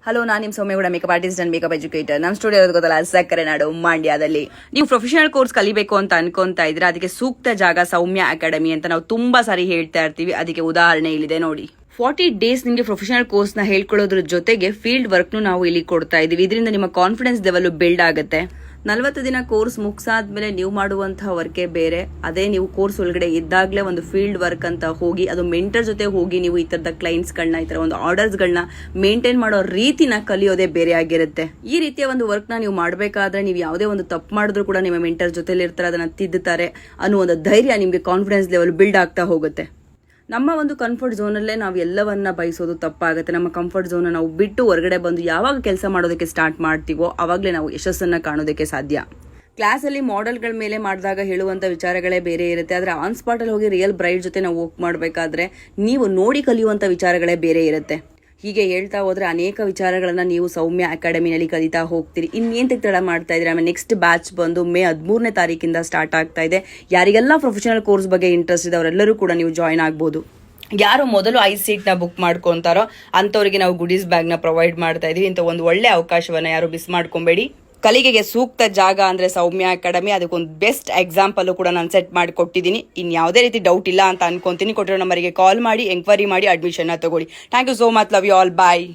Hello, ನಾನು ನಿಮ್ಮ Soumya Gowda, makeup artist and makeup educator. ನಮ್ಮ ಸ್ಟುಡಿಯೋ ಇರೋದು ಗೊತ್ತಲ್ಲ, ಸಕ್ಕರೆ ನಾಡು ಮಂಡ್ಯದಲ್ಲಿ. ನೀವು ಪ್ರೊಫೆಷನಲ್ ಕೋರ್ಸ್ ಕಲಿಬೇಕು ಅಂತ ಅನ್ಕೊಂತಾ ಇದ್ರೆ ಅದಕ್ಕೆ ಸೂಕ್ತ ಜಾಗ ಸೌಮ್ಯ ಅಕಾಡೆಮಿ ಅಂತ ನಾವು ತುಂಬಾ ಸಾರಿ ಹೇಳ್ತಾ ಇರ್ತೀವಿ. ಅದಕ್ಕೆ ಉದಾಹರಣೆ ಇಲ್ಲಿದೆ ನೋಡಿ. 40 ಡೇಸ್ ನಿಮಗೆ ಪ್ರೊಫೆಷನಲ್ ಕೋರ್ಸ್ ನ ಹೇಳ್ಕೊಳ್ಳೋದ್ರ ಜೊತೆಗೆ ಫೀಲ್ಡ್ ವರ್ಕ್ ನಾವು ಇಲ್ಲಿ ಕೊಡ್ತಾ ಇದೀವಿ. ಇದರಿಂದ ನಿಮ್ಮ ಕಾನ್ಫಿಡೆನ್ಸ್ ಲೆವೆಲ್ ಬಿಲ್ಡ್ ಆಗುತ್ತೆ. 40 ದಿನ ಕೋರ್ಸ್ ಮುಗಿಸಾದ್ಮೇಲೆ ನೀವು ಮಾಡುವಂತಹ ವರ್ಕೇ ಬೇರೆ. ಅದೇ ನೀವು ಕೋರ್ಸ್ ಒಳಗಡೆ ಇದ್ದಾಗಲೇ ಒಂದು ಫೀಲ್ಡ್ ವರ್ಕ್ ಅಂತ ಹೋಗಿ, ಅದು ಮೆಂಟರ್ ಜೊತೆ ಹೋಗಿ ನೀವು ಈ ತರದ ಕ್ಲೈಂಟ್ಸ್ಗಳನ್ನ, ಈ ತರ ಒಂದು ಆರ್ಡರ್ಸ್ಗಳನ್ನ ಮೇಂಟೈನ್ ಮಾಡೋ ರೀತಿನ ಕಲಿಯೋದೇ ಬೇರೆ ಆಗಿರುತ್ತೆ. ಈ ರೀತಿಯ ಒಂದು ವರ್ಕ್ ನ ನೀವು ಮಾಡಬೇಕಾದ್ರೆ ನೀವು ಯಾವುದೇ ಒಂದು ತಪ್ಪು ಮಾಡಿದ್ರು ಕೂಡ ನಿಮ್ಮ ಮೆಂಟರ್ ಜೊತೆಲಿ ಇರ್ತಾರೆ, ಅದನ್ನ ತಿದ್ದುತ್ತಾರೆ ಅನ್ನೋ ಒಂದು ಧೈರ್ಯ ನಿಮಗೆ ಕಾನ್ಫಿಡೆನ್ಸ್ ಲೆವೆಲ್ ಬಿಲ್ಡ್ ಆಗ್ತಾ ಹೋಗುತ್ತೆ. ನಮ್ಮ ಒಂದು ಕಂಫರ್ಟ್ ಝೋನಲ್ಲೇ ನಾವು ಎಲ್ಲವನ್ನ ಬಯಸೋದು ತಪ್ಪಾಗುತ್ತೆ. ನಮ್ಮ ಕಂಫರ್ಟ್ ಝೋನ್ ನಾವು ಬಿಟ್ಟು ಹೊರಗಡೆ ಬಂದು ಯಾವಾಗ ಕೆಲಸ ಮಾಡೋದಕ್ಕೆ ಸ್ಟಾರ್ಟ್ ಮಾಡ್ತೀವೋ ಅವಾಗಲೇ ನಾವು ಯಶಸ್ಸನ್ನ ಕಾಣೋದಕ್ಕೆ ಸಾಧ್ಯ. ಕ್ಲಾಸಲ್ಲಿ ಮಾಡೆಲ್ಗಳ ಮೇಲೆ ಮಾಡಿದಾಗ ಹೇಳುವಂತ ವಿಚಾರಗಳೇ ಬೇರೆ ಇರುತ್ತೆ. ಆದರೆ ಆನ್ ಸ್ಪಾಟ್ ಅಲ್ಲಿ ಹೋಗಿ ರಿಯಲ್ ಬ್ರೈಡ್ ಜೊತೆ ನಾವು ವರ್ಕ್ ಮಾಡಬೇಕಾದ್ರೆ ನೀವು ನೋಡಿ ಕಲಿಯುವಂತ ವಿಚಾರಗಳೇ ಬೇರೆ ಇರುತ್ತೆ. ಹೀಗೆ ಹೇಳ್ತಾ ಹೋದ್ರೆ ಅನೇಕ ವಿಚಾರಗಳನ್ನ ನೀವು ಸೌಮ್ಯ ಅಕಾಡೆಮಿನಲ್ಲಿ ಕಲಿತಾ ಹೋಗ್ತೀರಿ. ಇನ್ನೇನ್ ತಡ ಮಾಡ್ತಾ ಇದ್ರೆ ಆಮೇಲೆ ನೆಕ್ಸ್ಟ್ ಬ್ಯಾಚ್ ಬಂದು ಮೇ 13ನೇ ತಾರೀಕಿಂದ ಸ್ಟಾರ್ಟ್ ಆಗ್ತಾ ಇದೆ. ಯಾರಿಗೆಲ್ಲ ಪ್ರೊಫೆಷನಲ್ ಕೋರ್ಸ್ ಬಗ್ಗೆ ಇಂಟ್ರೆಸ್ಟ್ ಇದೆ ಅವರೆಲ್ಲರೂ ಕೂಡ ನೀವು ಜಾಯ್ನ್ ಆಗ್ಬೋದು. ಯಾರು ಮೊದಲು 5 ಸೀಟ್ ನ ಬುಕ್ ಮಾಡ್ಕೊಂತಾರೋ ಅಂತವರಿಗೆ ನಾವು ಗುಡೀಸ್ ಬ್ಯಾಗ್ ನ ಪ್ರೊವೈಡ್ ಮಾಡ್ತಾ ಇದೀವಿ. ಇಂಥ ಒಂದು ಒಳ್ಳೆ ಅವಕಾಶವನ್ನ ಯಾರು ಮಿಸ್ ಮಾಡ್ಕೊಬೇಡಿ. ಕಲಿಕೆಗೆ ಸೂಕ್ತ ಜಾಗ ಅಂದ್ರೆ ಸೌಮ್ಯ ಅಕಾಡೆಮಿ. ಅದಕ್ಕೊಂದು ಬೆಸ್ಟ್ ಎಕ್ಸಾಂಪಲ್ ಕೂಡ ನಾನು ಸೆಟ್ ಮಾಡಿ ಕೊಟ್ಟಿದ್ದೀನಿ. ಇನ್ ಯಾವುದೇ ರೀತಿ ಡೌಟ್ ಇಲ್ಲ ಅಂತ ಅನ್ಕೊಂತೀನಿ. ಕೊಟ್ಟಿರೋ ನಂಬರಿಗೆ ಕಾಲ್ ಮಾಡಿ ಎಂಕ್ವೈರಿ ಮಾಡಿ ಅಡ್ಮಿಷನ್ ತಗೊಳ್ಳಿ. Thank you so much. Love you all. Bye.